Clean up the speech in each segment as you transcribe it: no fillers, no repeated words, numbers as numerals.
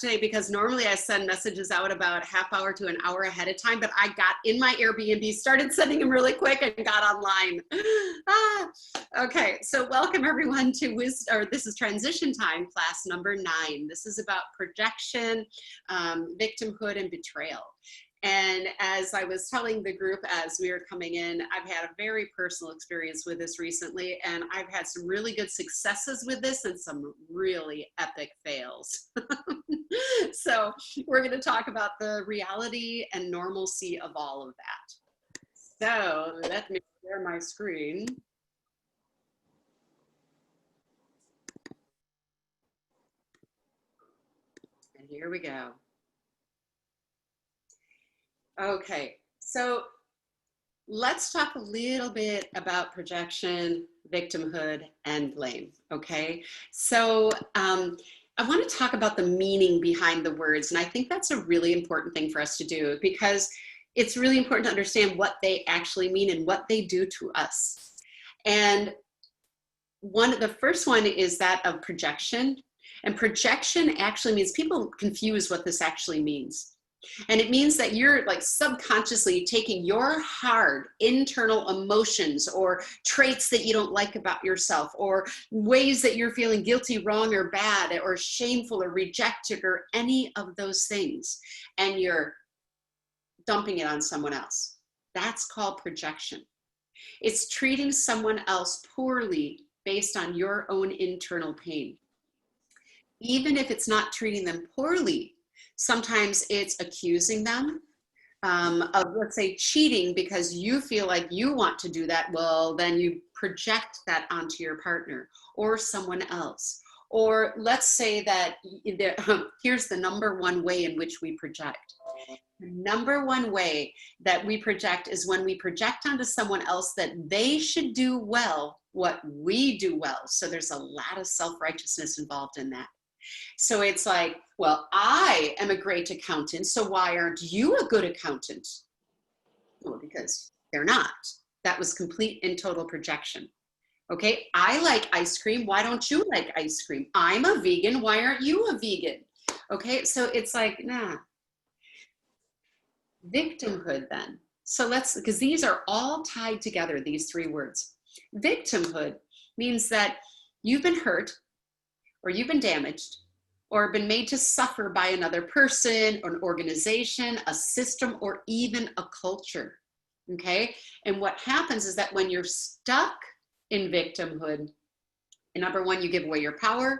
today because normally I send messages out about a half hour to an hour ahead of time, but I got in my Airbnb, started sending them really quick and got online. Okay, so welcome everyone to this is Transition Time, class number 9. This is about projection, victimhood, and betrayal. And as I was telling the group as we were coming in, I've had a very personal experience with this recently, and I've had some really good successes with this and some really epic fails. So we're going to talk about the reality and normalcy of all of that. So let me share my screen. And here we go. Okay, so let's talk a little bit about projection, victimhood, and blame, okay? So I want to talk about the meaning behind the words, and I think that's a really important thing for us to do because it's really important to understand what they actually mean and what they do to us. And the first one is that of projection, and projection actually means, people confuse what this actually means. And it means that you're like subconsciously taking your hard internal emotions or traits that you don't like about yourself, or ways that you're feeling guilty, wrong, or bad, or shameful, or rejected, or any of those things, and you're dumping it on someone else. That's called projection. It's treating someone else poorly based on your own internal pain. Even if it's not treating them poorly, sometimes it's accusing them of, let's say, cheating because you feel like you want to do that. Well, then you project that onto your partner or someone else. Or let's say that here's the number one way in which we project. The number one way that we project is when we project onto someone else that they should do well what we do well. So there's a lot of self-righteousness involved in that. So it's like, well, I am a great accountant, so why aren't you a good accountant? Well, because they're not. That was complete and total projection. Okay, I like ice cream, why don't you like ice cream? I'm a vegan, why aren't you a vegan? Okay, so it's like, nah. Victimhood then. So because these are all tied together, these three words. Victimhood means that you've been hurt, or you've been damaged, or been made to suffer by another person, or an organization, a system, or even a culture, okay? And what happens is that when you're stuck in victimhood, number one, you give away your power,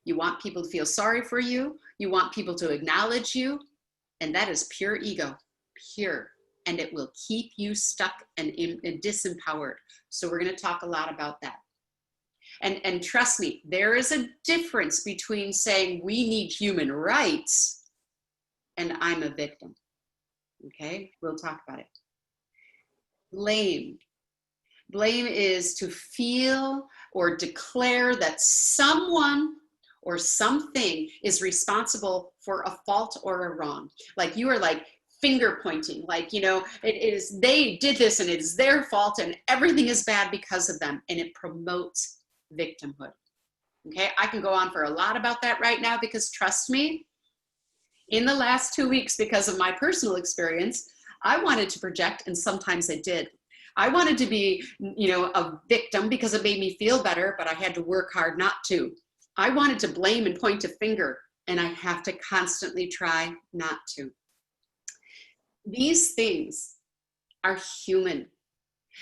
you want people to feel sorry for you, you want people to acknowledge you, and that is pure ego, pure, and it will keep you stuck and disempowered. So we're gonna talk a lot about that. And trust me, there is a difference between saying we need human rights and I'm a victim. Okay, we'll talk about it. Blame. Blame is to feel or declare that someone or something is responsible for a fault or a wrong. Like you are like finger pointing, like, you know, they did this and it's their fault and everything is bad because of them, and it promotes victimhood. Okay, I can go on for a lot about that right now because trust me, in the last 2 weeks, because of my personal experience, I wanted to project, and sometimes I did. I wanted to be, you know, a victim because it made me feel better, but I had to work hard not to. I wanted to blame and point a finger, and I have to constantly try not to. These things are human.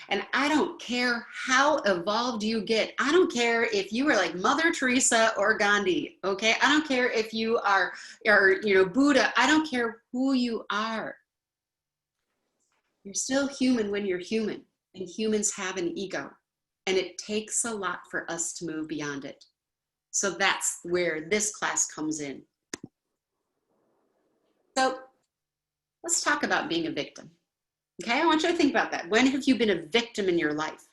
And I don't care how evolved you get. I don't care if you are like Mother Teresa or Gandhi, okay? I don't care if you are you know, Buddha. I don't care who you are. You're still human when you're human, and humans have an ego, and it takes a lot for us to move beyond it. So that's where this class comes in. So let's talk about being a victim. Okay, I want you to think about that. When have you been a victim in your life?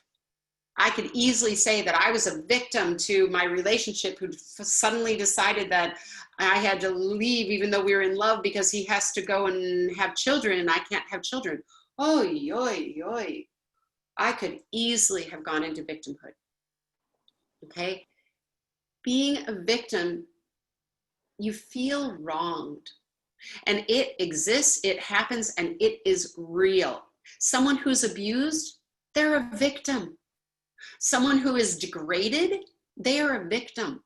I could easily say that I was a victim to my relationship who suddenly decided that I had to leave even though we were in love because he has to go and have children and I can't have children. Oy, oy, oy. I could easily have gone into victimhood. Okay, being a victim you feel wronged. And it exists, it happens, and it is real. Someone who's abused, they're a victim. Someone who is degraded, they are a victim.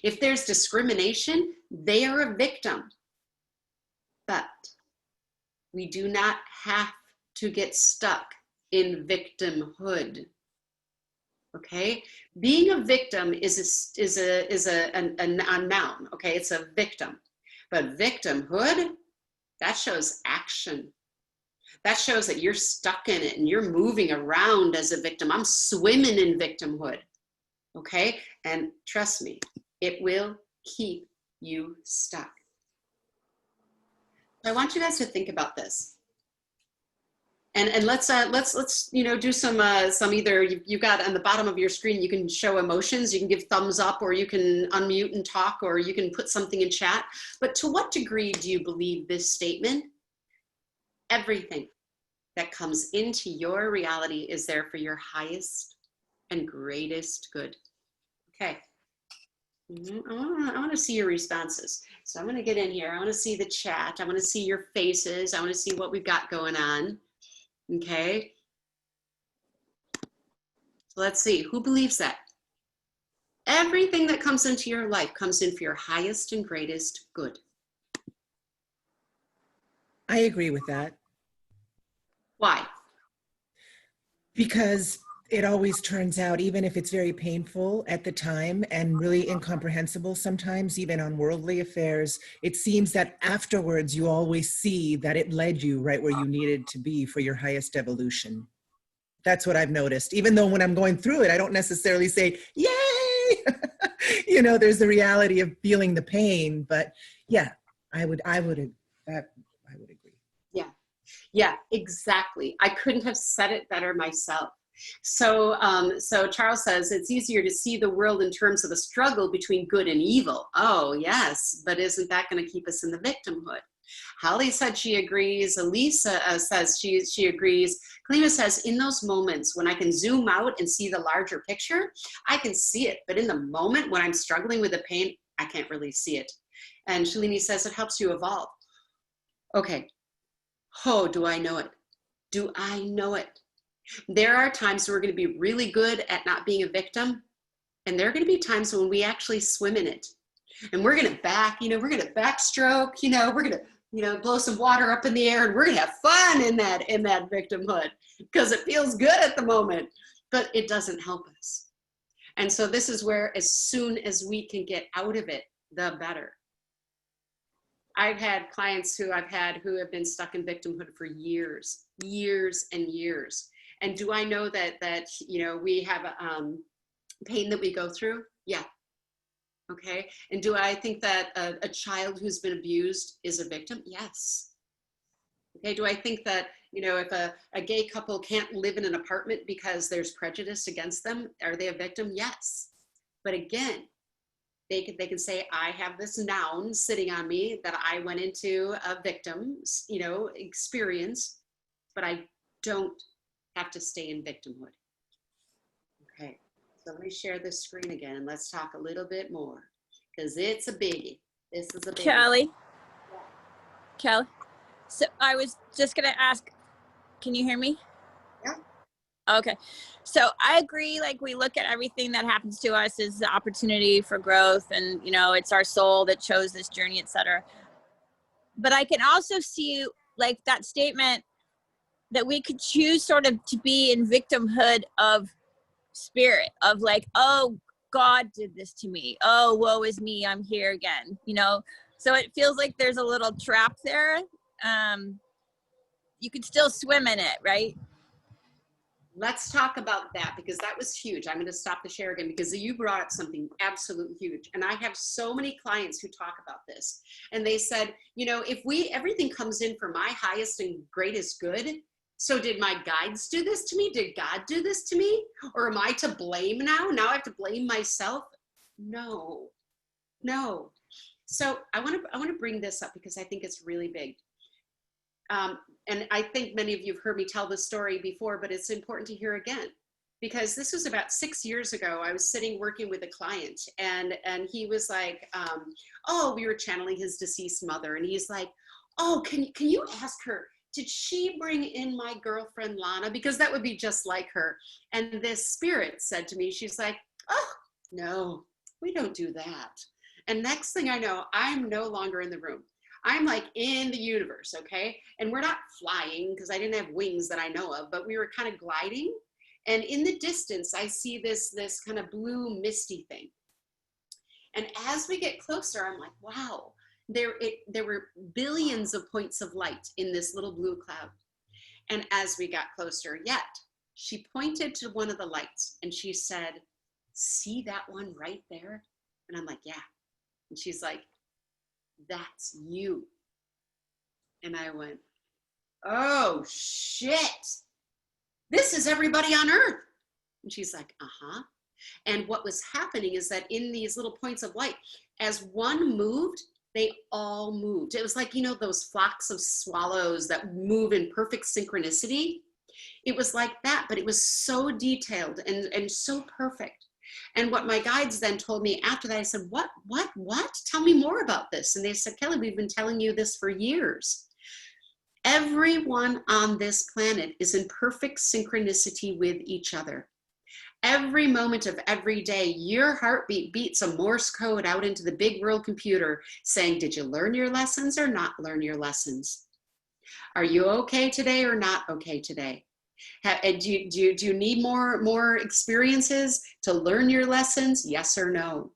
If there's discrimination, they are a victim. But we do not have to get stuck in victimhood. Okay, being a victim is a noun. Okay, it's a victim, but victimhood, that shows action. That shows that you're stuck in it and you're moving around as a victim. I'm swimming in victimhood. Okay, and trust me, it will keep you stuck. I want you guys to think about this. And let's do some either you've got on the bottom of your screen, you can show emotions, you can give thumbs up, or you can unmute and talk, or you can put something in chat. But to what degree do you believe this statement? Everything that comes into your reality is there for your highest and greatest good. Okay. I want to see your responses. So I'm going to get in here. I want to see the chat. I want to see your faces. I want to see what we've got going on. Okay. So let's see, who believes that? Everything that comes into your life comes in for your highest and greatest good. I agree with that. Why? Because it always turns out, even if it's very painful at the time and really incomprehensible sometimes, even on worldly affairs, it seems that afterwards you always see that it led you right where you needed to be for your highest evolution. That's what I've noticed. Even though when I'm going through it, I don't necessarily say, yay! You know, there's the reality of feeling the pain, but yeah, I would agree. Yeah, exactly. I couldn't have said it better myself. So Charles says it's easier to see the world in terms of a struggle between good and evil. Oh, yes, but isn't that going to keep us in the victimhood? Holly said she agrees. Elisa says she agrees. Kalima says, in those moments when I can zoom out and see the larger picture, I can see it. But in the moment when I'm struggling with the pain, I can't really see it. And Shalini says it helps you evolve. Okay. Oh, do I know it? Do I know it? There are times we're going to be really good at not being a victim. And there are going to be times when we actually swim in it. And we're going to we're going to backstroke, we're going to, blow some water up in the air, and we're going to have fun in that victimhood because it feels good at the moment, but it doesn't help us. And so this is where, as soon as we can get out of it, the better. I've had clients who have been stuck in victimhood for years and years. And do I know that we have pain that we go through? Yeah. Okay. And do I think that a child who's been abused is a victim? Yes. Okay. Do I think that, if a gay couple can't live in an apartment because there's prejudice against them, are they a victim? Yes. But again, they can say, I have this noun sitting on me that I went into a victim's, experience, but I don't have to stay in victimhood. Okay, so let me share this screen again and let's talk a little bit more because it's a biggie. This is a biggie. Kelly, so I was just gonna ask, can you hear me? Yeah. Okay, so I agree, like we look at everything that happens to us as the opportunity for growth, and it's our soul that chose this journey, etc. But I can also see like that statement that we could choose sort of to be in victimhood of spirit, of like, oh, God did this to me, oh, woe is me, I'm here again, so it feels like there's a little trap there. You could still swim in it, right? Let's talk about that because that was huge. I'm going to stop the share again because you brought up something absolutely huge. And I have so many clients who talk about this. And they said, if everything comes in for my highest and greatest good, so did my guides do this to me? Did God do this to me? Or am I to blame now? Now I have to blame myself? No. So I want to bring this up because I think it's really big. And I think many of you have heard me tell this story before, but it's important to hear again. because this was about 6 years ago. I was sitting working with a client, and he was like, oh, we were channeling his deceased mother, and he's like, oh, can you ask her, did she bring in my girlfriend Lana? Because that would be just like her. And this spirit said to me, she's like, oh, no, we don't do that. And next thing I know, I'm no longer in the room. I'm like in the universe, okay? And we're not flying because I didn't have wings that I know of, but we were kind of gliding. And in the distance, I see this kind of blue misty thing. And as we get closer, I'm like, wow, there were billions of points of light in this little blue cloud. And as we got closer yet, she pointed to one of the lights and she said, see that one right there? And I'm like, yeah. And she's like, that's you. And I went, oh shit, this is everybody on earth. And she's like, uh-huh. And what was happening is that in these little points of light, as one moved, they all moved. It was like, you know, those flocks of swallows that move in perfect synchronicity. It was like that, but it was so detailed and so perfect. And what my guides then told me after that, I said, what? Tell me more about this. And they said, Kelly, we've been telling you this for years. Everyone on this planet is in perfect synchronicity with each other. Every moment of every day, your heartbeat beats a Morse code out into the big world computer saying, did you learn your lessons or not learn your lessons? Are you okay today or not okay today? Do you need more experiences to learn your lessons? Yes or no?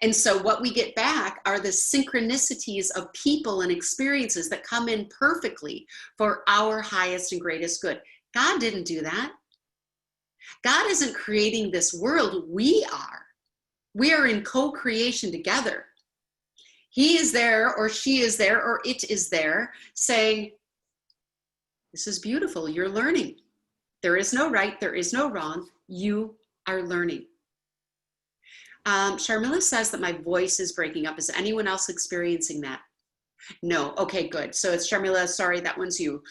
And so what we get back are the synchronicities of people and experiences that come in perfectly for our highest and greatest good. God didn't do that. God isn't creating this world. We are. We are in co-creation together. He is there, or she is there, or it is there saying, this is beautiful. You're learning. There is no right. There is no wrong. You are learning. Sharmila says that my voice is breaking up. Is anyone else experiencing that? No. Okay, good. So it's Sharmila. Sorry, that one's you.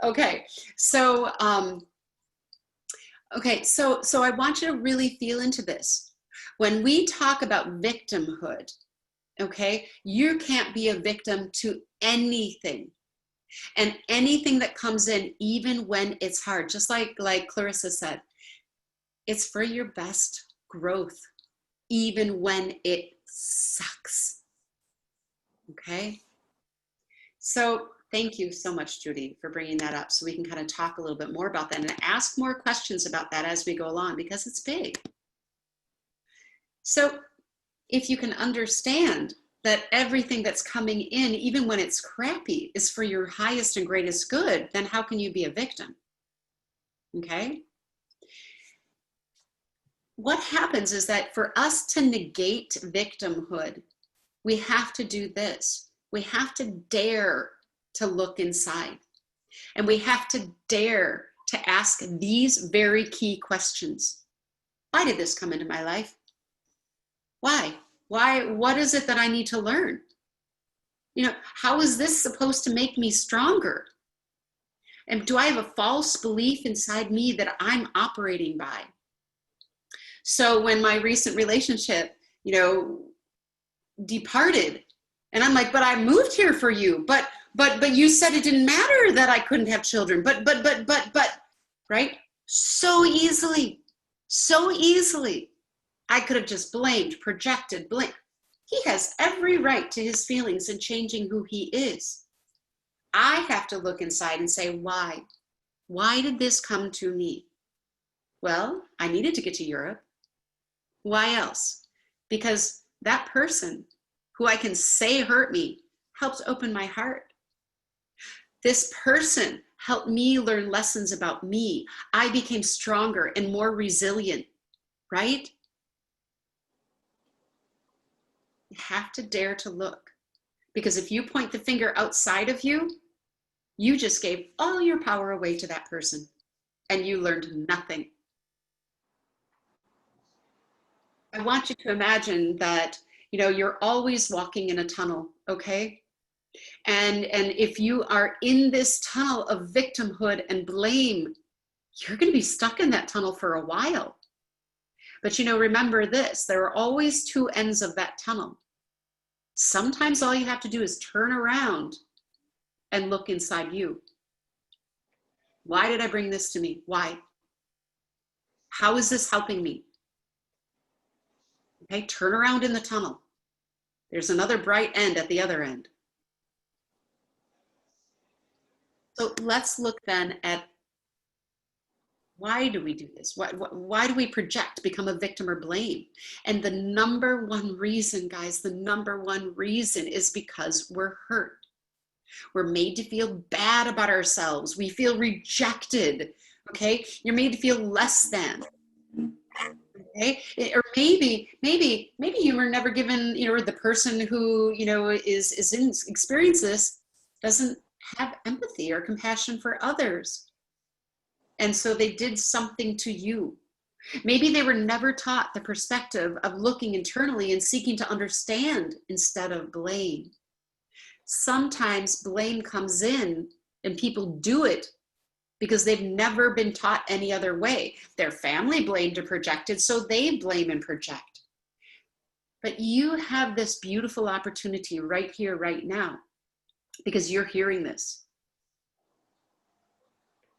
Okay. So, so I want you to really feel into this. When we talk about victimhood, okay, you can't be a victim to anything. And anything that comes in, even when it's hard, just like Clarissa said, it's for your best growth, even when it sucks. Okay? So thank you so much, Judy, for bringing that up so we can kind of talk a little bit more about that and ask more questions about that as we go along, because it's big. So if you can understand that everything that's coming in, even when it's crappy, is for your highest and greatest good, then how can you be a victim? Okay? What happens is that for us to negate victimhood, we have to do this. We have to dare to look inside. And we have to dare to ask these very key questions. Why did this come into my life? Why? What is it that I need to learn? You know, how is this supposed to make me stronger? And do I have a false belief inside me that I'm operating by? So when my recent relationship, you know, departed, and I'm like, but I moved here for you, but you said it didn't matter that I couldn't have children, but, right? So easily, I could have just blamed, projected, blamed. He has every right to his feelings and changing who he is. I have to look inside and say, why? Why did this come to me? Well, I needed to get to Europe. Why else? Because that person who I can say hurt me helped open my heart. This person helped me learn lessons about me. I became stronger and more resilient, right? You have to dare to look, because if you point the finger outside of you, you just gave all your power away to that person and you learned nothing. I want you to imagine that, you know, you're always walking in a tunnel, okay? And if you are in this tunnel of victimhood and blame, you're going to be stuck in that tunnel for a while. But remember this, there are always two ends of that tunnel. Sometimes all you have to do is turn around and look inside you. Why did I bring this to me? Why? How is this helping me? Okay, turn around in the tunnel. There's another bright end at the other end. So let's look then at, why do we do this? Why do we project, become a victim, or blame? And the number one reason, guys, the number one reason is because we're hurt. We're made to feel bad about ourselves. We feel rejected, okay? You're made to feel less than, okay? Or maybe you were never given, or the person who, is in experience this doesn't have empathy or compassion for others. And so they did something to you. Maybe they were never taught the perspective of looking internally and seeking to understand instead of blame. Sometimes blame comes in and people do it because they've never been taught any other way. Their family blamed or projected, so they blame and project. But you have this beautiful opportunity right here, right now, because you're hearing this.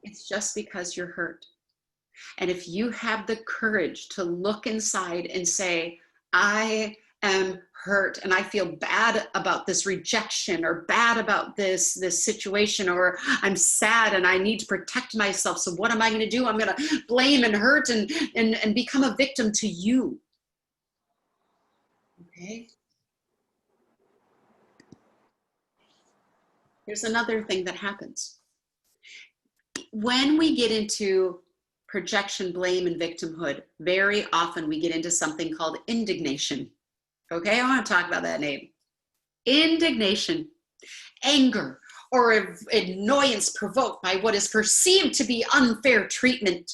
It's just because you're hurt. And if you have the courage to look inside and say, I am hurt and I feel bad about this rejection, or bad about this situation, or I'm sad and I need to protect myself. So what am I going to do? I'm going to blame and hurt and become a victim to you. Okay. Here's another thing that happens. When we get into projection, blame, and victimhood, very often we get into something called indignation. Okay, I want to talk about that name. Indignation, anger, or annoyance provoked by what is perceived to be unfair treatment,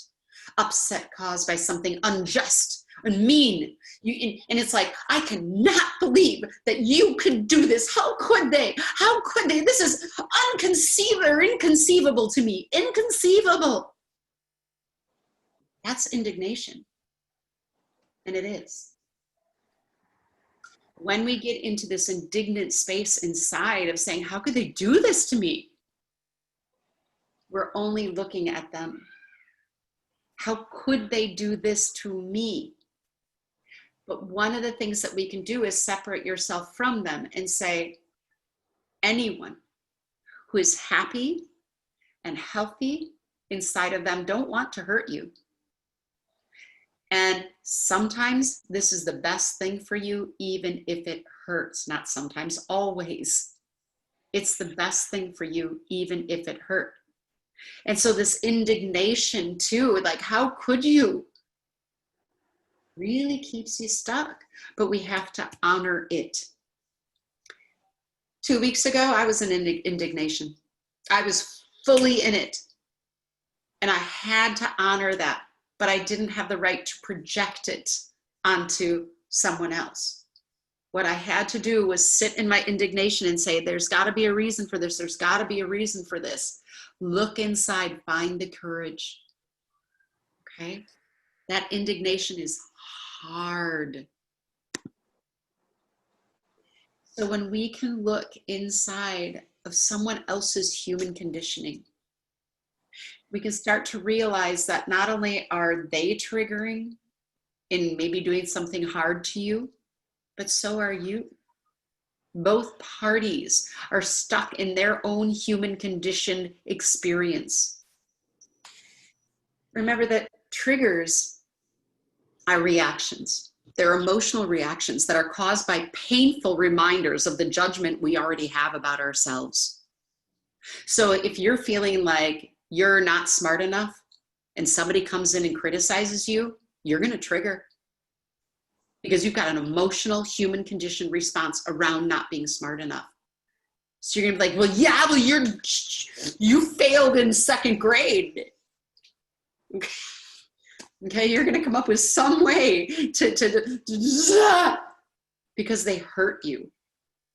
upset caused by something unjust and mean. And it's like, I cannot believe that you could do this. How could they? How could they? This is inconceivable to me. Inconceivable. That's indignation. And it is. When we get into this indignant space inside of saying, how could they do this to me? We're only looking at them. How could they do this to me? But one of the things that we can do is separate yourself from them and say, anyone who is happy and healthy inside of them don't want to hurt you. And sometimes this is the best thing for you, even if it hurts. Not sometimes, always. It's the best thing for you, even if it hurt. And so this indignation too, like, how could you? Really keeps you stuck, but we have to honor it. 2 weeks ago, I was in indignation. I was fully in it. And I had to honor that, but I didn't have the right to project it onto someone else. What I had to do was sit in my indignation and say, there's got to be a reason for this. There's got to be a reason for this. Look inside, find the courage. Okay? That indignation is hard. So when we can look inside of someone else's human conditioning, we can start to realize that not only are they triggering in maybe doing something hard to you, but so are you. Both parties are stuck in their own human conditioned experience. Remember that triggers are reactions. They're emotional reactions that are caused by painful reminders of the judgment we already have about ourselves. So if you're feeling like you're not smart enough and somebody comes in and criticizes you, you're going to trigger because you've got an emotional human condition response around not being smart enough. So you're going to be like, well, yeah, well, you failed in second grade. Okay, you're going to come up with some way to because they hurt you.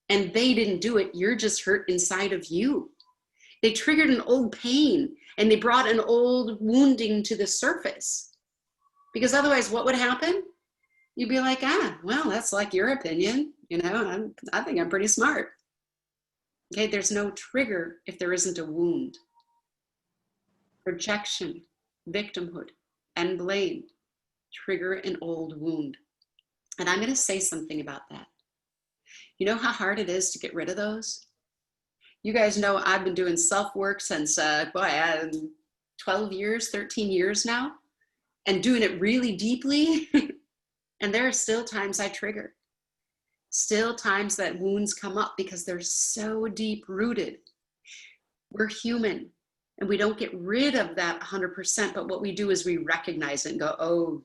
And they didn't do it. You're just hurt inside of you. They triggered an old pain and they brought an old wounding to the surface. Because otherwise, what would happen? You'd be like, well, that's like your opinion. I think I'm pretty smart. Okay, there's no trigger if there isn't a wound. Projection, victimhood, and blame trigger an old wound. And I'm going to say something about that. You know how hard it is to get rid of those? You guys know I've been doing self-work since, 12 years, 13 years now, and doing it really deeply. And there are still times I trigger. Still times that wounds come up because they're so deep rooted. We're human and we don't get rid of that 100%, but what we do is we recognize it and go, oh,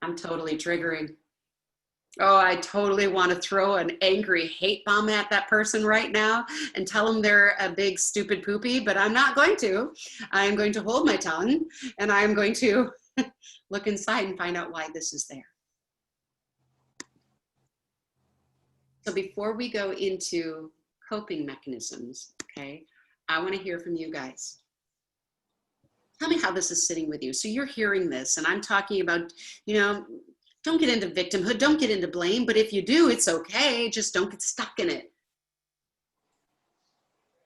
I'm totally triggering. Oh, I totally want to throw an angry hate bomb at that person right now and tell them they're a big stupid poopy, but I'm not going to. I am going to hold my tongue and I am going to look inside and find out why this is there. So before we go into coping mechanisms, okay, I want to hear from you guys. Tell me how this is sitting with you. So you're hearing this and I'm talking about, don't get into victimhood, don't get into blame, but if you do, it's okay. Just don't get stuck in it.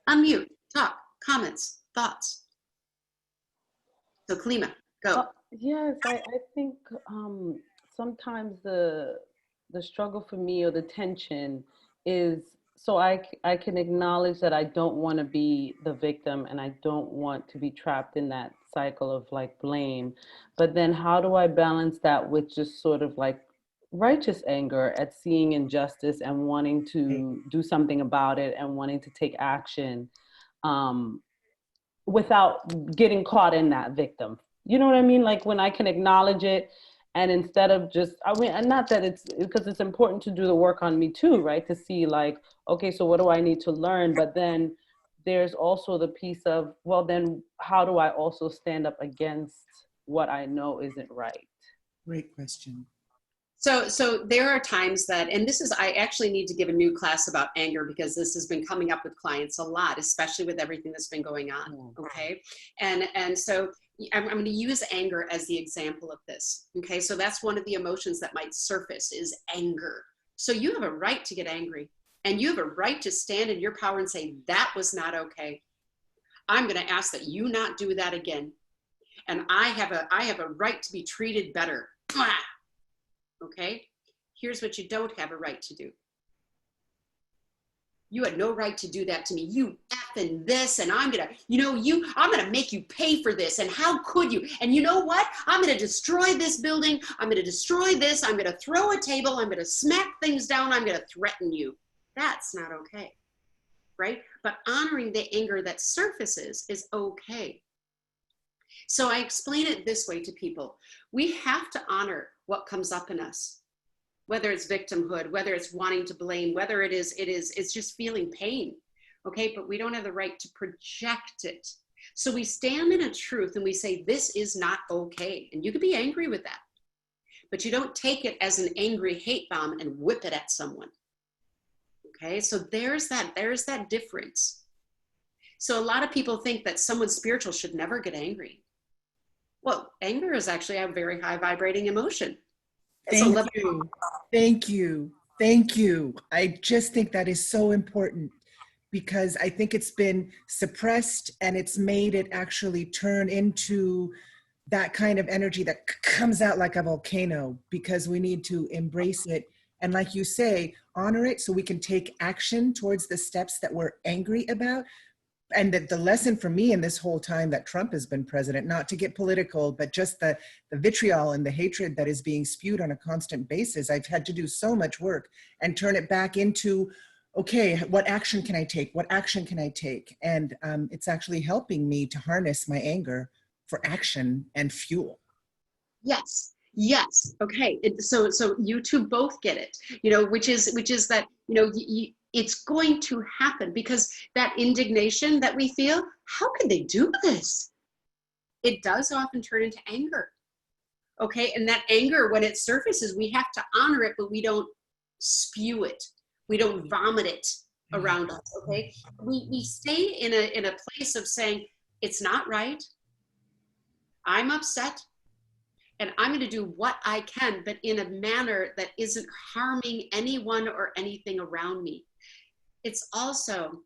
Unmute, talk, comments, thoughts. So Klima, go. Yes, I think sometimes the struggle for me or the tension is so I can acknowledge that I don't want to be the victim and I don't want to be trapped in that cycle of like blame. But then how do I balance that with just sort of like righteous anger at seeing injustice and wanting to do something about it and wanting to take action without getting caught in that victim? You know what I mean? Like when I can acknowledge it and instead of just, and not that it's, because it's important to do the work on me too, right? To see like, okay, so what do I need to learn? But then there's also the piece of, well, then how do I also stand up against what I know isn't right? Great question. So there are times that, and this is, I actually need to give a new class about anger because this has been coming up with clients a lot, especially with everything that's been going on, okay? And so I'm going to use anger as the example of this, okay? So that's one of the emotions that might surface is anger. So you have a right to get angry and you have a right to stand in your power and say, that was not okay. I'm going to ask that you not do that again. And I have a right to be treated better. Okay, here's what you don't have a right to do. You had no right to do that to me. You effing this, and I'm gonna make you pay for this. And how could you? And you know what? I'm gonna destroy this building. I'm gonna destroy this. I'm gonna throw a table. I'm gonna smack things down. I'm gonna threaten you. That's not okay, right? But honoring the anger that surfaces is okay. So I explain it this way to people. We have to honor what comes up in us, whether it's victimhood, whether it's wanting to blame, whether it's just feeling pain, okay? But we don't have the right to project it. So we stand in a truth and we say, this is not okay. And you can be angry with that, but you don't take it as an angry hate bomb and whip it at someone, okay? So there's that difference. So a lot of people think that someone spiritual should never get angry. Well, anger is actually a very high vibrating emotion. Thank you. Thank you. Thank you. I just think that is so important because I think it's been suppressed and it's made it actually turn into that kind of energy that comes out like a volcano because we need to embrace it. And like you say, honor it so we can take action towards the steps that we're angry about. And the lesson for me in this whole time that Trump has been president, not to get political, but just the vitriol and the hatred that is being spewed on a constant basis, I've had to do so much work and turn it back into, okay, what action can I take? What action can I take? And it's actually helping me to harness my anger for action and fuel. Yes. Yes. Okay. So you two both get it, which is that, it's going to happen because that indignation that we feel, how can they do this? It does often turn into anger. Okay. And that anger, when it surfaces, we have to honor it, but we don't spew it. We don't vomit it. around us, okay? We stay in a place of saying, it's not right, I'm upset, and I'm going to do what I can, but in a manner that isn't harming anyone or anything around me. It's also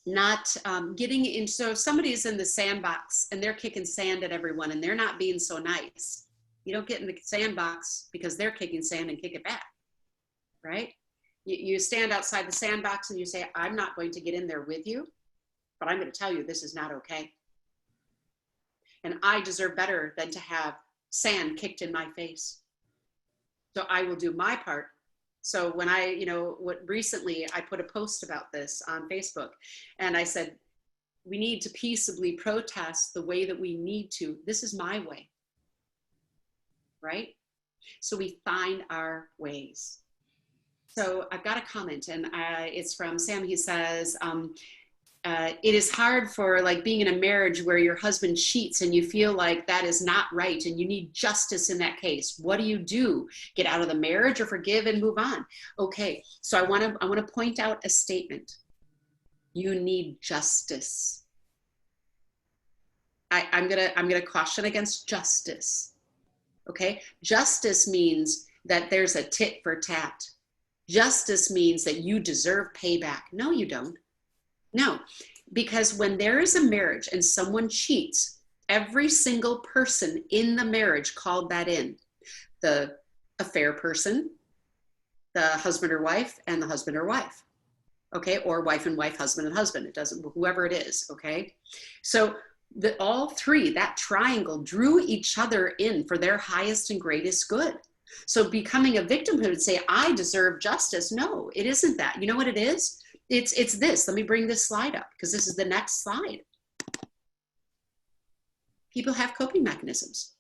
not getting in. So if somebody's in the sandbox and they're kicking sand at everyone and they're not being so nice, you don't get in the sandbox because they're kicking sand and kick it back, right? You stand outside the sandbox and you say, I'm not going to get in there with you, but I'm going to tell you this is not okay. And I deserve better than to have sand kicked in my face. So I will do my part. So when recently I put a post about this on Facebook, and I said, we need to peaceably protest the way that we need to. This is my way, right? So we find our ways. So I've got a comment, and it's from Sam. He says, it is hard for like being in a marriage where your husband cheats and you feel like that is not right and you need justice in that case. What do? Get out of the marriage or forgive and move on? Okay, so I want to point out a statement. You need justice. I'm gonna caution against justice. Okay, justice means that there's a tit for tat. Justice means that you deserve payback. No, you don't. No, because when there is a marriage and someone cheats, every single person in the marriage called that in. The affair person, the husband or wife, and the husband or wife. Okay, or wife and wife, husband and husband. It doesn't, whoever it is, okay? So all three, that triangle, drew each other in for their highest and greatest good. So becoming a victimhood would say, I deserve justice. No, it isn't that. You know what it is? It's this. Let me bring this slide up because this is the next slide. People have coping mechanisms.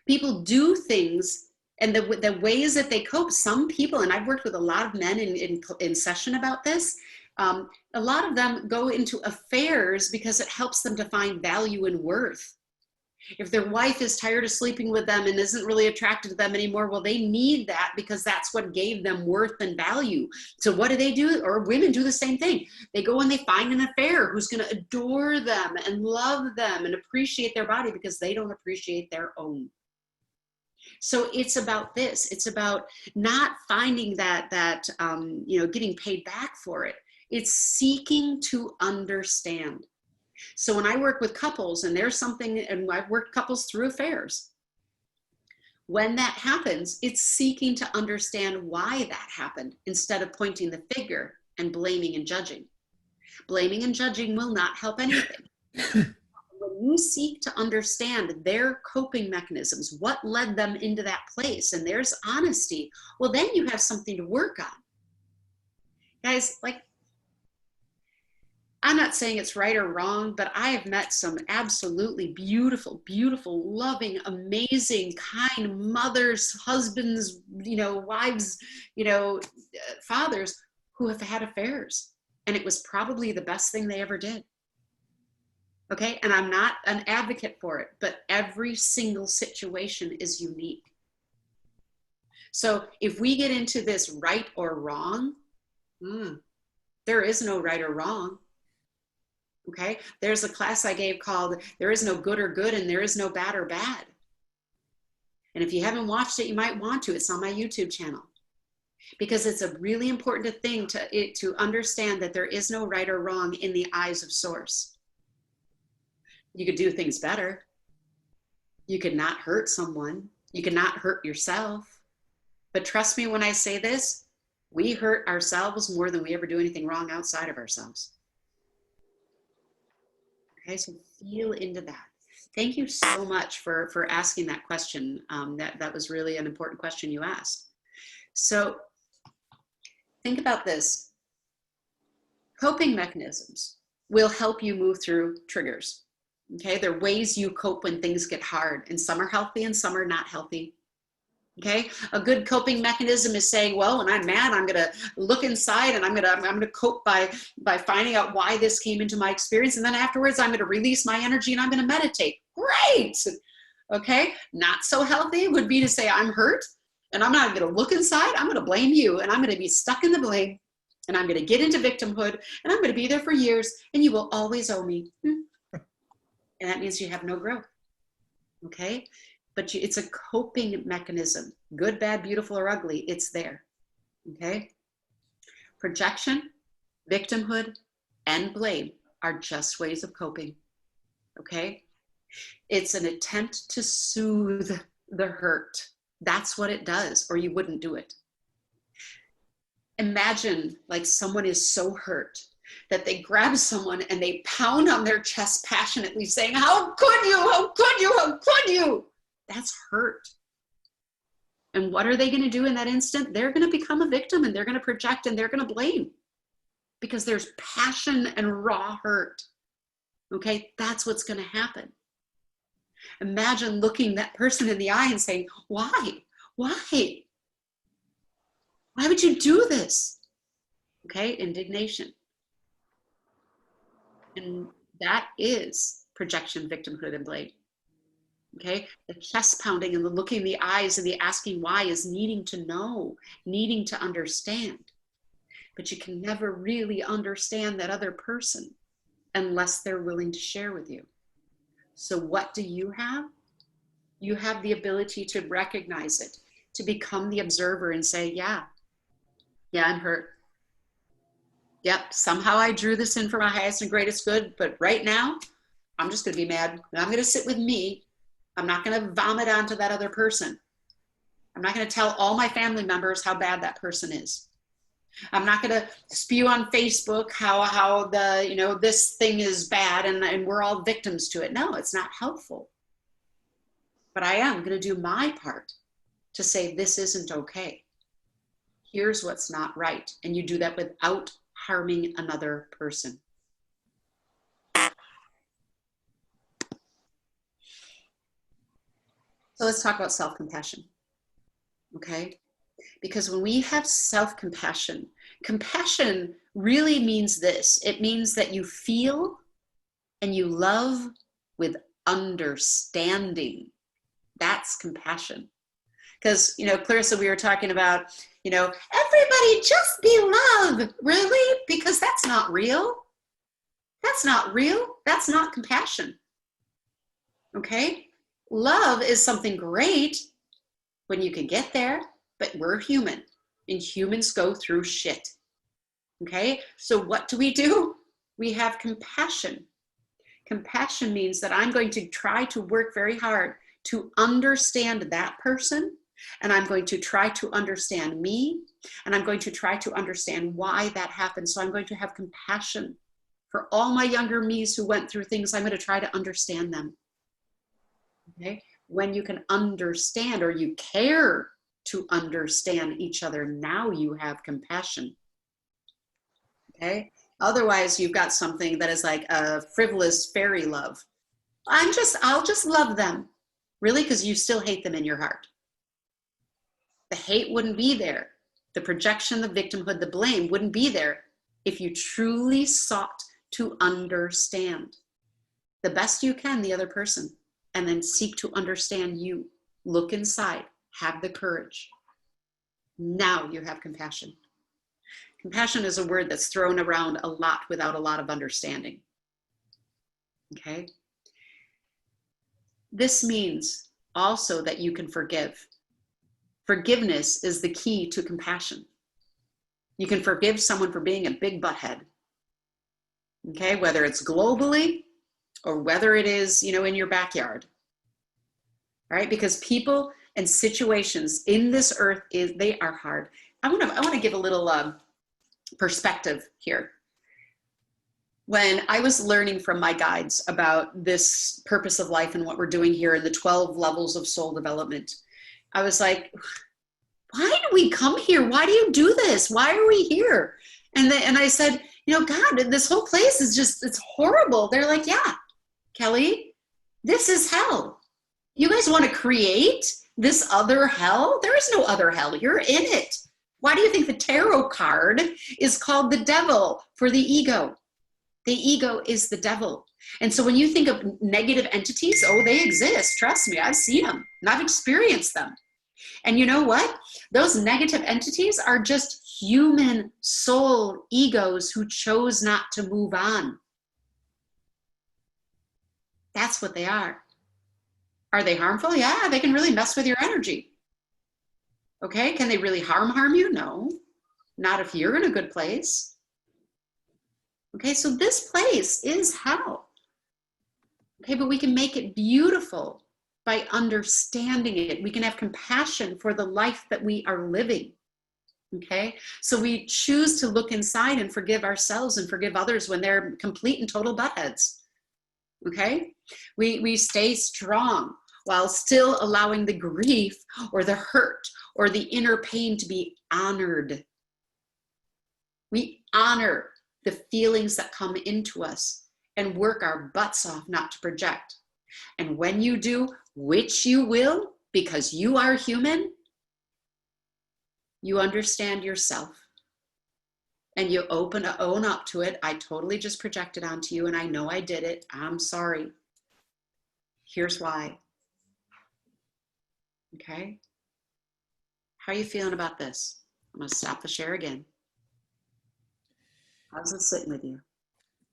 People do things, and the ways that they cope, some people, and I've worked with a lot of men in session about this, a lot of them go into affairs because it helps them to find value and worth. If their wife is tired of sleeping with them and isn't really attracted to them anymore, well, they need that because that's what gave them worth and value. So what do? Or women do the same thing. They go and they find an affair who's going to adore them and love them and appreciate their body because they don't appreciate their own. So it's about this. It's about not finding that getting paid back for it. It's seeking to understand. So when I work with couples and there's something, and I've worked couples through affairs, when that happens, it's seeking to understand why that happened instead of pointing the finger and blaming and judging. Blaming and judging will not help anything. When you seek to understand their coping mechanisms, what led them into that place, and there's honesty, well, then you have something to work on. Guys, I'm not saying it's right or wrong, but I have met some absolutely beautiful, beautiful, loving, amazing, kind mothers, husbands, wives, fathers who have had affairs. And it was probably the best thing they ever did. Okay, and I'm not an advocate for it, but every single situation is unique. So if we get into this right or wrong, there is no right or wrong. Okay, there's a class I gave called There Is No Good or Good and There Is No Bad or Bad. And if you haven't watched it, you might want to. It's on my YouTube channel. Because it's a really important thing to understand that there is no right or wrong in the eyes of Source. You could do things better. You could not hurt someone. You could not hurt yourself. But trust me when I say this, we hurt ourselves more than we ever do anything wrong outside of ourselves. Okay, so feel into that. Thank you so much for asking that question. That was really an important question you asked. So think about this. Coping mechanisms will help you move through triggers. Okay, they're ways you cope when things get hard, and some are healthy and some are not healthy. Okay, a good coping mechanism is saying, well, when I'm mad, I'm gonna look inside and I'm gonna cope by finding out why this came into my experience, and then afterwards I'm gonna release my energy and I'm gonna meditate. Great. Okay, not so healthy would be to say I'm hurt and I'm not gonna look inside, I'm gonna blame you and I'm gonna be stuck in the blame and I'm going to get into victimhood, and I'm going to be there for years, and you will always owe me. And that means you have no growth. Okay? But it's a coping mechanism. Good, bad, beautiful, or ugly, it's there. Okay? Projection, victimhood, and blame are just ways of coping. Okay? It's an attempt to soothe the hurt. That's what it does, or you wouldn't do it. Imagine like someone is so hurt that they grab someone and they pound on their chest passionately saying, how could you, how could you, how could you? That's hurt. And what are they going to do in that instant? They're going to become a victim, and they're going to project, and they're going to blame, because there's passion and raw hurt. Okay, that's what's going to happen. Imagine looking that person in the eye and saying, why? Why? Why would you do this? Okay, indignation. And that is projection, victimhood, and blame. Okay, the chest pounding and the looking in the eyes and the asking why is needing to know, needing to understand. But you can never really understand that other person unless they're willing to share with you. So what do you have? You have the ability to recognize it, to become the observer and say, yeah, I'm hurt. Yep, somehow I drew this in for my highest and greatest good, but right now, I'm just going to be mad. I'm going to sit with me. I'm not going to vomit onto that other person. I'm not going to tell all my family members how bad that person is. I'm not going to spew on Facebook how the, this thing is bad and we're all victims to it. No, it's not helpful. But I am going to do my part to say this isn't okay. Here's what's not right. And you do that without harming another person. So let's talk about self-compassion. Okay? Because when we have self-compassion, compassion really means this. It means that you feel and you love with understanding. That's compassion. Because, Clarissa, we were talking about, everybody just be love. Really? Because that's not real. That's not real. That's not compassion. Okay? Love is something great when you can get there. But we're human, and humans go through shit. Okay? So what do? We have compassion. Compassion means that I'm going to try to work very hard to understand that person, and I'm going to try to understand me, and I'm going to try to understand why that happened. So I'm going to have compassion for all my younger me's who went through things. I'm going to try to understand them. Okay? When you can understand, or you care to understand each other, now you have compassion. Okay? Otherwise, you've got something that is like a frivolous fairy love. I'll just love them. Really? Because you still hate them in your heart. The hate wouldn't be there. The projection, the victimhood, the blame wouldn't be there if you truly sought to understand the best you can the other person, and then seek to understand you. Look inside. Have the courage. Now you have compassion. Compassion is a word that's thrown around a lot without a lot of understanding. Okay? This means also that you can forgive. Forgiveness is the key to compassion. You can forgive someone for being a big butthead. Okay? Whether it's globally or whether it is, in your backyard. All right? Because people and situations in this earth, they are hard. I want to give a little perspective here. When I was learning from my guides about this purpose of life and what we're doing here in the 12 levels of soul development, I was like, why do we come here? Why do you do this? Why are we here? And I said, God, this whole place is it's horrible. They're like, yeah, Kelly, this is hell. You guys want to create this other hell? There is no other hell. You're in it. Why do you think the tarot card is called the devil for the ego? The ego is the devil. And so when you think of negative entities, they exist. Trust me, I've seen them and I've experienced them. And you know what? Those negative entities are just human soul egos who chose not to move on. That's what they are. Are they harmful? Yeah, they can really mess with your energy. Okay, can they really harm you? No, not if you're in a good place. Okay, so this place is hell. Okay, but we can make it beautiful by understanding it. We can have compassion for the life that we are living. Okay, so we choose to look inside and forgive ourselves and forgive others when they're complete and total buttheads. Okay, we stay strong while still allowing the grief or the hurt or the inner pain to be honored. We honor the feelings that come into us and work our butts off not to project. And when you do, which you will, because you are human, you understand yourself and you own up to it. I totally just projected onto you and I know I did it. I'm sorry. Here's why. Okay. How are you feeling about this? I'm going to stop the share again. How's it sitting with you?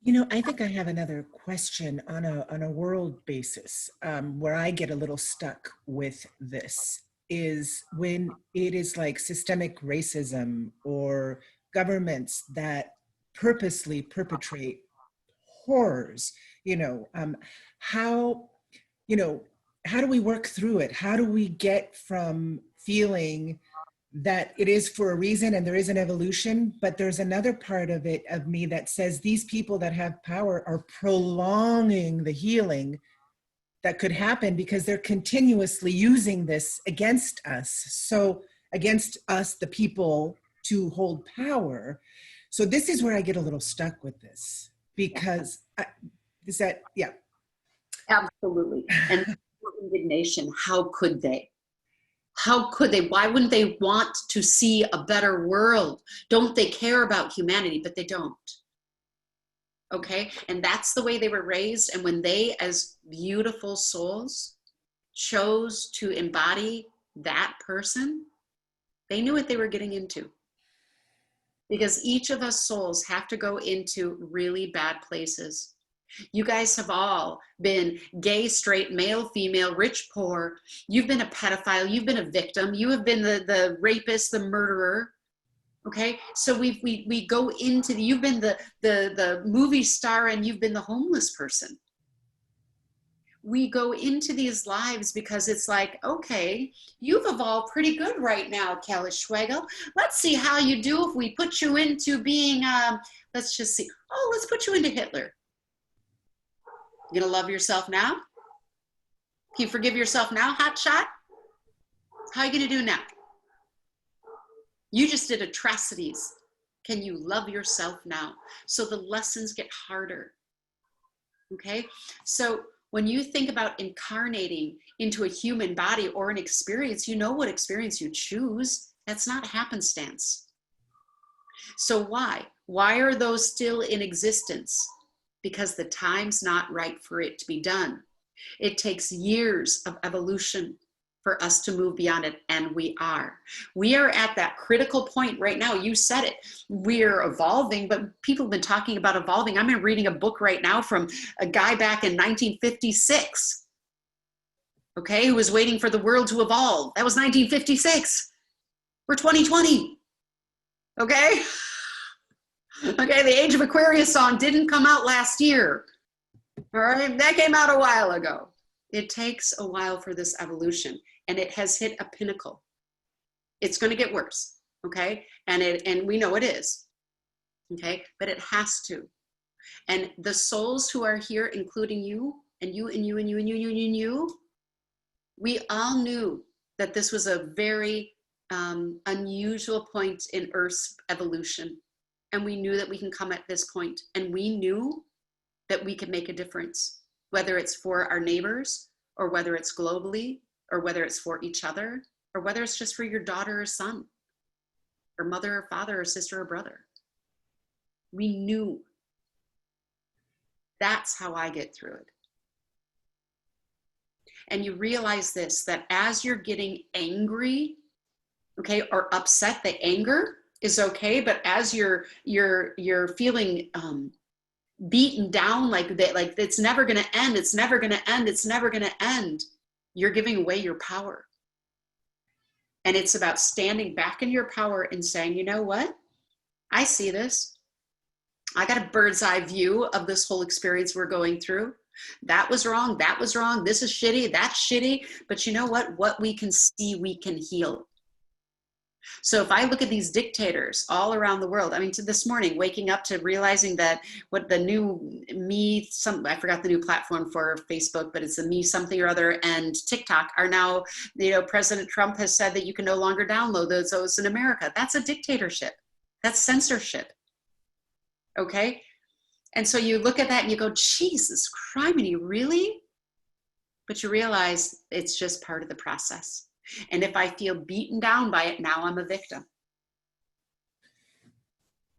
You know, I think I have another question on a world basis, where I get a little stuck with this, is when it is like systemic racism or governments that purposely perpetrate horrors, how, how do we work through it? How do we get from feeling that it is for a reason and there is an evolution, but there's another part of it, of me, that says these people that have power are prolonging the healing that could happen because they're continuously using this against us. So against us, the people, to hold power. So this is where I get a little stuck with this, because yeah. Absolutely. And indignation, how could they? How could they? Why wouldn't they want to see a better world? Don't they care about humanity? But they don't. Okay? And that's the way they were raised. And when they, as beautiful souls, chose to embody that person, they knew what they were getting into. Because each of us souls have to go into really bad places. You guys have all been gay, straight, male, female, rich, poor. You've been a pedophile. You've been a victim. You have been the rapist, the murderer. Okay, so we go into you've been the movie star and you've been the homeless person. We go into these lives because it's like, okay, you've evolved pretty good right now, Kelly Schwegel. Let's see how you do if we put you into being, let's just see. Oh, let's put you into Hitler. You gonna love yourself now? Can you forgive yourself now, hot shot? How are you gonna do now? You just did atrocities. Can you love yourself now? So the lessons get harder. Okay, so when you think about incarnating into a human body or an experience, you know what experience you choose. That's not happenstance. So why? Why are those still in existence? Because the time's not right for it to be done. It takes years of evolution for us to move beyond it, and we are. We are at that critical point right now. You said it. We're evolving, but people have been talking about evolving. I'm reading a book right now from a guy back in 1956, okay, who was waiting for the world to evolve. That was 1956. We're 2020, okay? Okay, the Age of Aquarius song didn't come out last year. All right, that came out a while ago. It takes a while for this evolution, and it has hit a pinnacle. It's going to get worse, okay? And we know it is, okay? But it has to. And the souls who are here, including you, and you, and you, and you, and you, and you, and you, we all knew that this was a very unusual point in Earth's evolution. And we knew that we can come at this point, and we knew that we could make a difference, whether it's for our neighbors, or whether it's globally, or whether it's for each other, or whether it's just for your daughter or son, or mother or father or sister or brother. We knew. That's how I get through it. And you realize this, that as you're getting angry, okay, or upset, the anger, is okay, but as you're feeling beaten down like that, like it's never going to end, it's never going to end, it's never going to end, you're giving away your power. And it's about standing back in your power and saying, you know what? I see this. I got a bird's eye view of this whole experience we're going through. That was wrong. That was wrong. This is shitty. That's shitty. But you know what? What we can see, we can heal. So if I look at these dictators all around the world, I mean, to this morning, waking up to realizing that what the new me, I forgot the new platform for Facebook, but it's the me something or other, and TikTok are now, you know, President Trump has said that you can no longer download those in America. That's a dictatorship. That's censorship. Okay. And so you look at that and you go, Jesus criminy, really? But you realize it's just part of the process. And if I feel beaten down by it, now I'm a victim.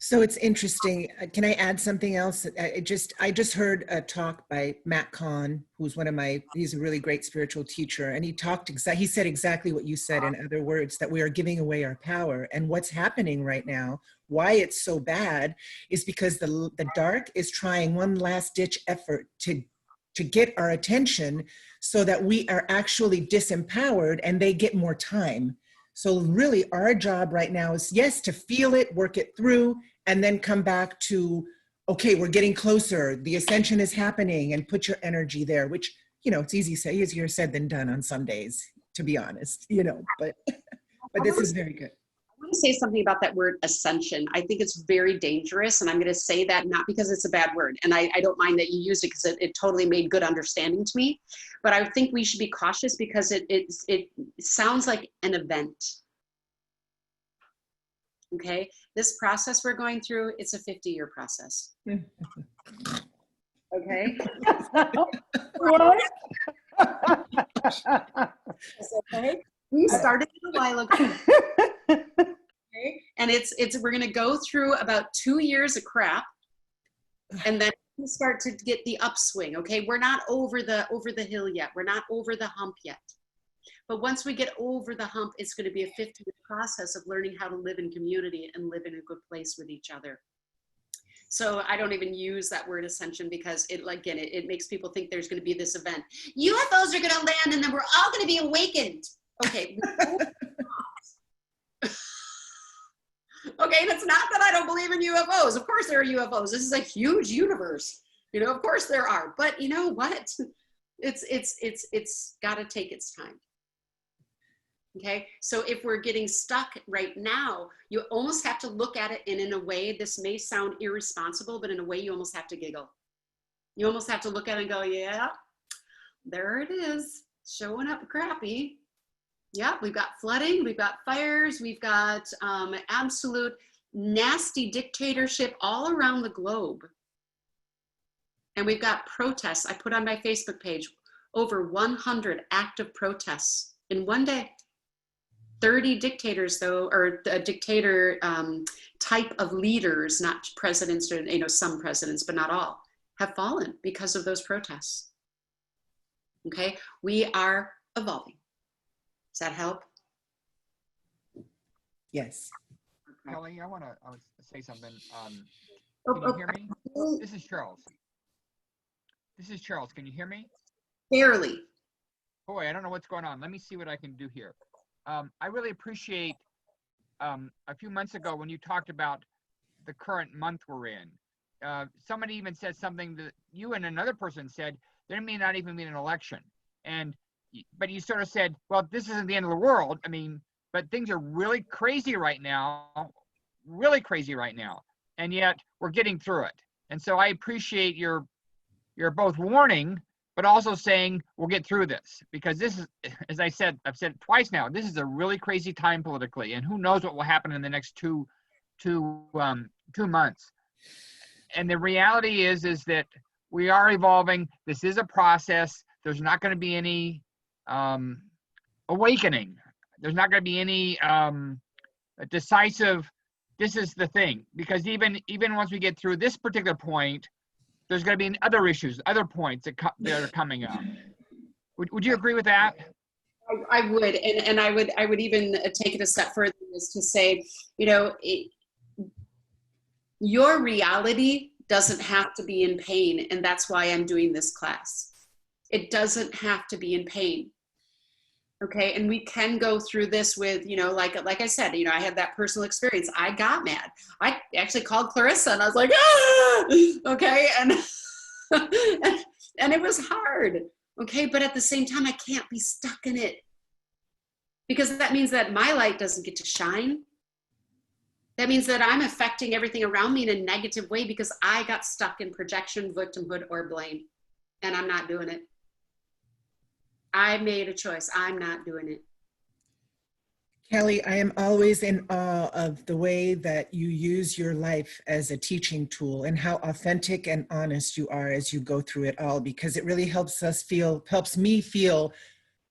So it's interesting. Can I add something else? I just heard a talk by Matt Kahn, who's he's a really great spiritual teacher. And he said exactly what you said. In other words, that we are giving away our power. And what's happening right now, why it's so bad, is because the dark is trying one last ditch effort to get our attention so that we are actually disempowered and they get more time. So really our job right now is, yes, to feel it, work it through, and then come back to, okay, we're getting closer. The ascension is happening, and put your energy there, which, you know, it's easier said than done on some days, to be honest, you know, but this is very good. I want to say something about that word ascension. I think it's very dangerous, and I'm going to say that not because it's a bad word, and I don't mind that you used it because it totally made good understanding to me, but I think we should be cautious because it sounds like an event. Okay, this process we're going through, it's a 50-year process. Okay. What? Okay. We started it a while ago. Okay? And we're going to go through about 2 years of crap, and then we start to get the upswing. Okay, we're not over the hill yet. We're not over the hump yet. But once we get over the hump, it's going to be a 50-year process of learning how to live in community and live in a good place with each other. So I don't even use that word ascension because it makes people think there's going to be this event. UFOs are going to land and then we're all going to be awakened. Okay. Okay, and it's not that I don't believe in UFOs. Of course there are UFOs. This is a huge universe. You know, of course there are. But you know what? It's got to take its time. Okay, so if we're getting stuck right now, you almost have to look at it, and in a way, this may sound irresponsible, but in a way you almost have to giggle. You almost have to look at it and go, yeah, there it is, showing up crappy. Yeah, we've got flooding, we've got fires, we've got absolute nasty dictatorship all around the globe. And we've got protests. I put on my Facebook page over 100 active protests in one day. 30 dictators, though, or a dictator type of leaders, not presidents, or, you know, some presidents, but not all, have fallen because of those protests. Okay, we are evolving. Does that help? Yes. Kelly, I want to say something. Can you hear me? This is Charles. This is Charles. Can you hear me? Barely. Boy, I don't know what's going on. Let me see what I can do here. I really appreciate a few months ago when you talked about the current month we're in. Somebody even said something that you and another person said, there may not even be an election. But you sort of said, well, this isn't the end of the world. I mean, but things are really crazy right now, and yet we're getting through it. And so I appreciate your both warning, but also saying we'll get through this, because this is, as I've said it twice now, this is a really crazy time politically, and who knows what will happen in the next two months. And the reality is that we are evolving. This is a process. There's not going to be any awakening. There's not going to be any decisive, this is the thing, because even once we get through this particular point, there's going to be other issues, other points that are coming up. Would you agree with that? I would, and I would even take it a step further. is to say, you know, your reality doesn't have to be in pain, and that's why I'm doing this class. It doesn't have to be in pain. Okay, and we can go through this with, you know, like I said, you know, I had that personal experience. I got mad. I actually called Clarissa and I was like, ah! Okay, and and it was hard. Okay, but at the same time, I can't be stuck in it, because that means that my light doesn't get to shine. That means that I'm affecting everything around me in a negative way because I got stuck in projection, victimhood, or blame, and I'm not doing it. I made a choice. I'm not doing it. Kelly, I am always in awe of the way that you use your life as a teaching tool and how authentic and honest you are as you go through it all, because it really helps me feel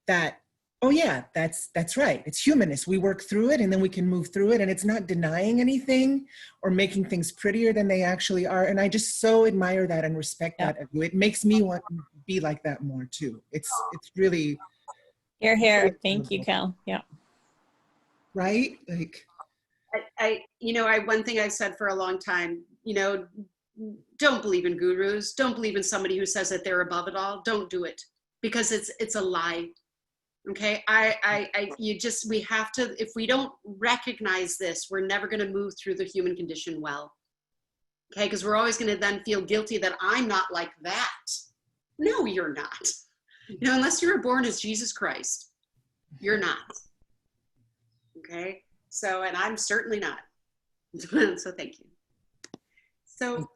that, oh yeah, that's right. It's humanist. We work through it and then we can move through it, and it's not denying anything or making things prettier than they actually are. And I just so admire that and respect that of you. It makes me want to be like that more too. It's really Here. Thank you, Kel. Yeah. right. Like, one thing I've said for a long time, you know, don't believe in gurus. Don't believe in somebody who says that they're above it all. Don't do it, because it's a lie. Okay, we have to, if we don't recognize this, we're never going to move through the human condition well. Okay, because we're always going to then feel guilty that I'm not like that. No, you're not. You know, unless you were born as Jesus Christ, you're not. Okay, so, and I'm certainly not. So thank you. So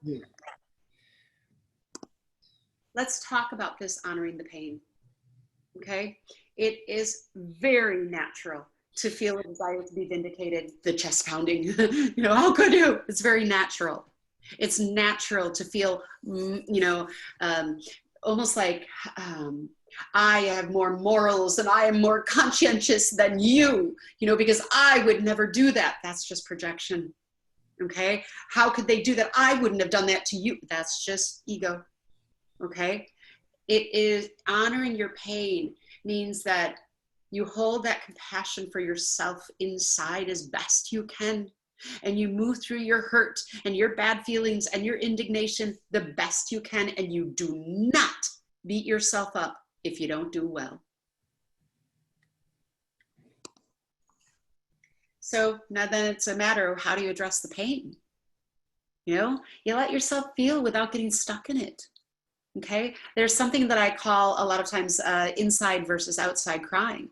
let's talk about this honoring the pain. Okay, it is very natural to feel a desire to be vindicated, the chest pounding, you know, how could you? It's very natural. It's natural to feel, almost like I have more morals and I am more conscientious than you, you know, because I would never do that. That's just projection. Okay, how could they do that? I wouldn't have done that to you. That's just ego. Okay. It is honoring your pain means that you hold that compassion for yourself inside as best you can. And you move through your hurt and your bad feelings and your indignation the best you can. And you do not beat yourself up if you don't do well. So now then it's a matter of how do you address the pain? You know, you let yourself feel without getting stuck in it. Okay, there's something that I call a lot of times inside versus outside crying.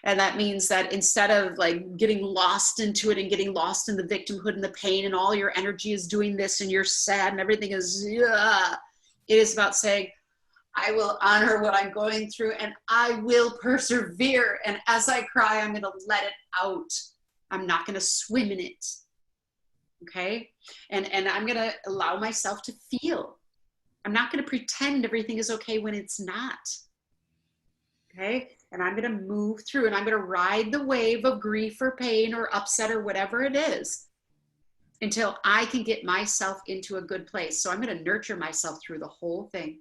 And that means that instead of like getting lost into it and getting lost in the victimhood and the pain and all your energy is doing this and you're sad and everything is, it is about saying, I will honor what I'm going through and I will persevere. And as I cry, I'm going to let it out. I'm not going to swim in it. Okay, and I'm going to allow myself to feel. I'm not going to pretend everything is okay when it's not. Okay, and I'm going to move through and I'm going to ride the wave of grief or pain or upset or whatever it is until I can get myself into a good place. So I'm going to nurture myself through the whole thing.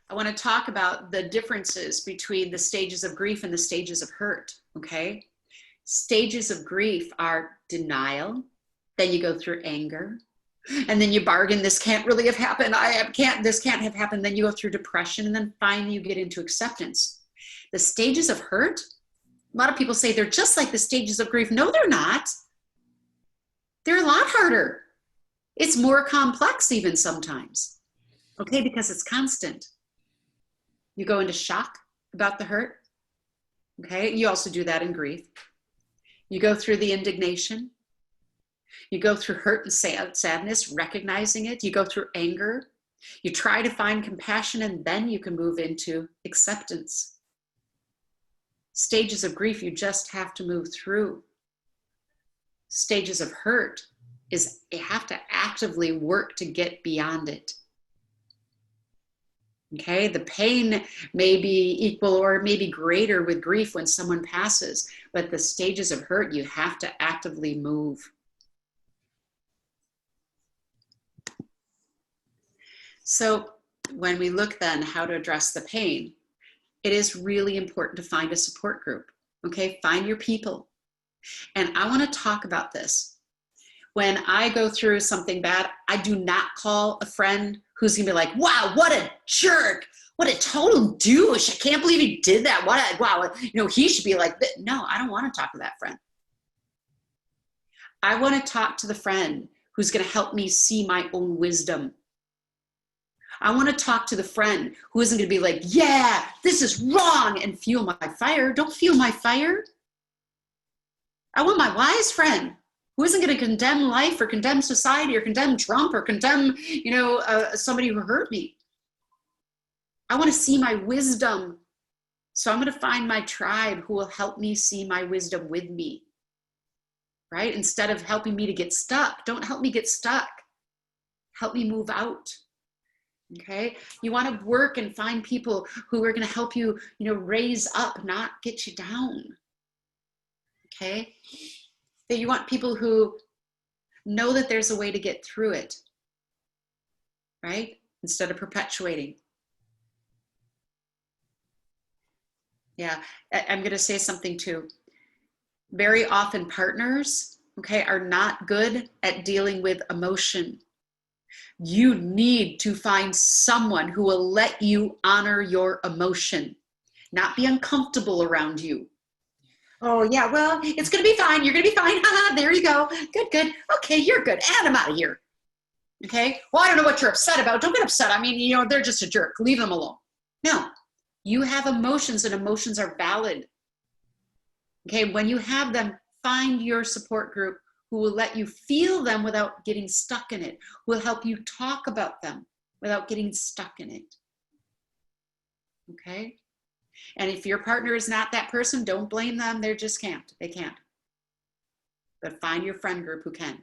I want to talk about the differences between the stages of grief and the stages of hurt. Okay, stages of grief are denial, then you go through anger, and then you bargain, this can't really have happened, this can't have happened, then you go through depression, and then finally you get into acceptance. The stages of hurt, a lot of people say they're just like the stages of grief. No, they're not. They're a lot harder. It's more complex even sometimes, okay, because it's constant. You go into shock about the hurt, okay? You also do that in grief. You go through the indignation. You go through hurt and sadness, recognizing it. You go through anger. You try to find compassion, and then you can move into acceptance. Stages of grief, you just have to move through. Stages of hurt is you have to actively work to get beyond it. Okay, the pain may be equal or maybe greater with grief when someone passes, but the stages of hurt, you have to actively move. So when we look then how to address the pain, it is really important to find a support group. Okay, find your people. And I want to talk about this. When I go through something bad, I do not call a friend who's gonna be like, wow, what a jerk. What a total douche. I can't believe he did that. Wow, he should be like this. No, I don't want to talk to that friend. I want to talk to the friend who's going to help me see my own wisdom. I want to talk to the friend who isn't going to be like, yeah, this is wrong, and fuel my fire. Don't fuel my fire. I want my wise friend who isn't going to condemn life or condemn society or condemn Trump or condemn, somebody who hurt me. I want to see my wisdom. So I'm going to find my tribe who will help me see my wisdom with me. Right? Instead of helping me to get stuck, don't help me get stuck. Help me move out. Okay? You want to work and find people who are going to help you, raise up, not get you down. Okay? That you want people who know that there's a way to get through it. Right? Instead of perpetuating. Yeah, I'm going to say something too. Very often partners, okay, are not good at dealing with emotion. You need to find someone who will let you honor your emotion, not be uncomfortable around you. Oh yeah, well, it's going to be fine. You're going to be fine. There you go. Good. Okay, you're good. And I'm out of here. Okay. Well, I don't know what you're upset about. Don't get upset. I mean, they're just a jerk. Leave them alone. No, you have emotions and emotions are valid. Okay, when you have them, find your support group who will let you feel them without getting stuck in it, who will help you talk about them without getting stuck in it. Okay? And if your partner is not that person, don't blame them. They just can't. They can't. But find your friend group who can.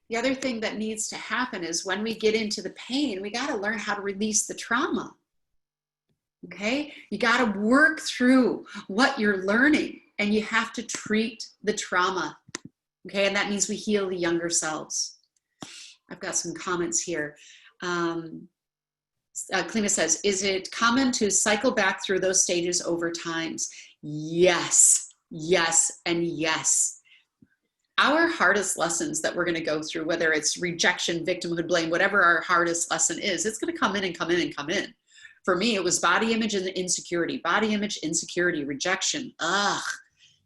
The other thing that needs to happen is when we get into the pain, we got to learn how to release the trauma. Okay, you got to work through what you're learning and you have to treat the trauma. Okay, and that means we heal the younger selves. I've got some comments here. Klima says, is it common to cycle back through those stages over times? Yes, and yes. Our hardest lessons that we're going to go through, whether it's rejection, victimhood, blame, whatever our hardest lesson is, it's going to come in and come in and come in. For me, it was body image and insecurity. Body image, insecurity, rejection. Ugh,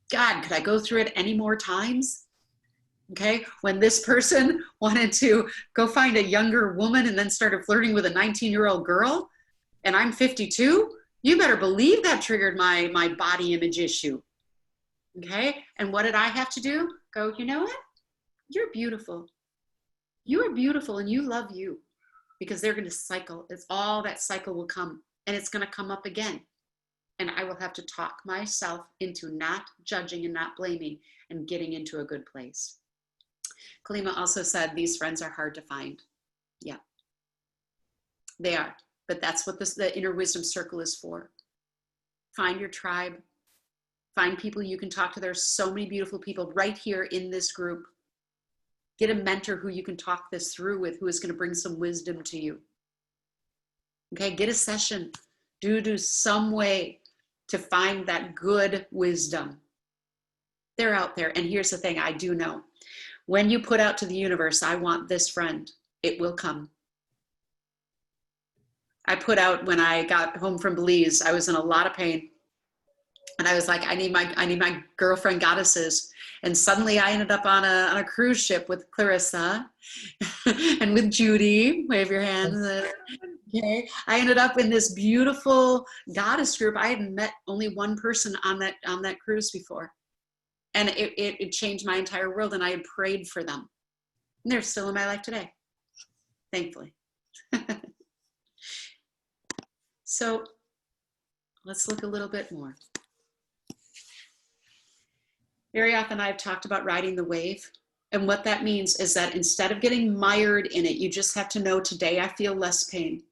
God, could I go through it any more times? Okay, when this person wanted to go find a younger woman and then started flirting with a 19-year-old girl, and I'm 52, you better believe that triggered my body image issue. Okay, and what did I have to do? Go, you know what? You're beautiful. You are beautiful and you love you. Because they're going to cycle. It's all that cycle will come and it's going to come up again. And I will have to talk myself into not judging and not blaming and getting into a good place. Kalima also said, these friends are hard to find. Yeah, they are. But that's what the inner wisdom circle is for. Find your tribe. Find people you can talk to. There's so many beautiful people right here in this group. Get a mentor who you can talk this through with, who is going to bring some wisdom to you. Okay, get a session. Do some way to find that good wisdom. They're out there. And here's the thing, I do know. When you put out to the universe, I want this friend, it will come. I put out when I got home from Belize, I was in a lot of pain. And I was like, I need my girlfriend goddesses. And suddenly I ended up on a cruise ship with Clarissa and with Judy. Wave your hands. Okay. I ended up in this beautiful goddess group. I hadn't met only one person on that cruise before. And it changed my entire world. And I had prayed for them. And they're still in my life today, thankfully. So let's look a little bit more. Very often I've talked about riding the wave. And what that means is that instead of getting mired in it, you just have to know today I feel less pain.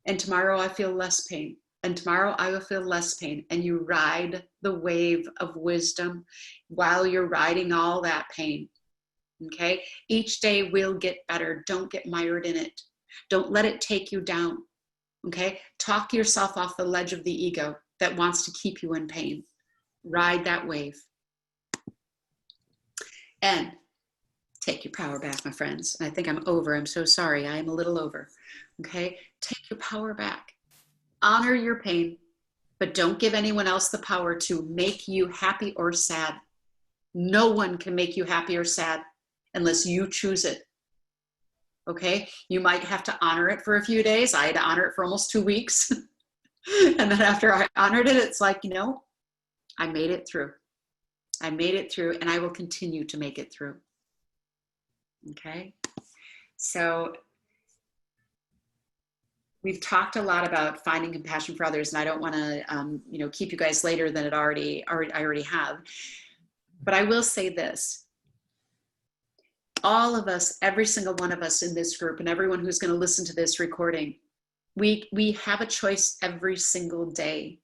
And tomorrow I feel less pain. And tomorrow I will feel less pain. And you ride the wave of wisdom while you're riding all that pain. Okay? Each day will get better. Don't get mired in it. Don't let it take you down. Okay? Talk yourself off the ledge of the ego. that wants to keep you in pain. Ride that wave. And take your power back, my friends. I think I'm over. I'm so sorry. I am a little over. Okay? Take your power back. Honor your pain, but don't give anyone else the power to make you happy or sad. No one can make you happy or sad unless you choose it. Okay? You might have to honor it for a few days. I had to honor it for almost 2 weeks. And then after I honored it, it's like, you know, I made it through. I made it through, and I will continue to make it through. Okay? So we've talked a lot about finding compassion for others, and I don't want to, keep you guys later than I already have. But I will say this: all of us, every single one of us in this group, and everyone who's going to listen to this recording, we have a choice every single day,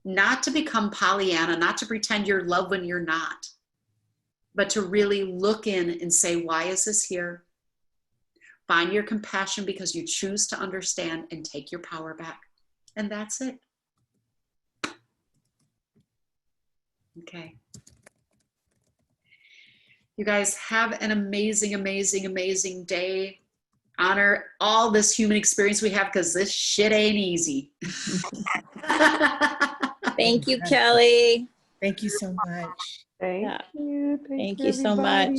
not to become Pollyanna, not to pretend you're love when you're not, but to really look in and say, why is this here? Find your compassion because you choose to understand and take your power back. And that's it. Okay. You guys have an amazing, amazing, amazing day. Honor all this human experience we have because this shit ain't easy. Thank you, Kelly. Thank you so much. Thank Yeah. you. Thank you so much.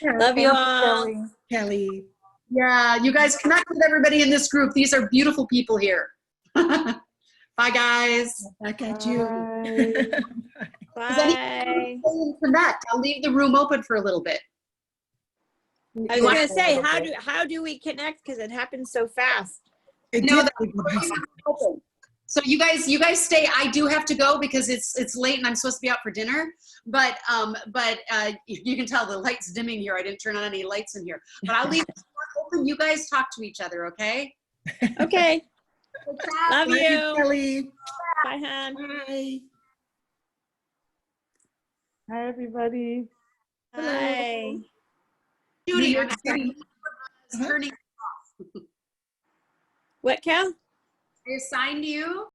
everybody. Love you all. Kelly. Yeah, you guys connect with everybody in this group. These are beautiful people here. Bye, guys. Back at you. Bye. Does anyone Bye. connect? I'll leave the room open for a little bit. I was gonna say, how do we connect? Because it happened so fast. It No, did. open. So you guys stay. I do have to go because it's late and I'm supposed to be out for dinner. But you can tell the light's dimming here. I didn't turn on any lights in here. But I'll leave the door open. You guys talk to each other, okay? Okay. Love Bye, you. Kelly. Bye, hon. Bye. Hi, everybody. Bye. Judy, I'm Uh-huh. turning. What, Cal? I assigned you.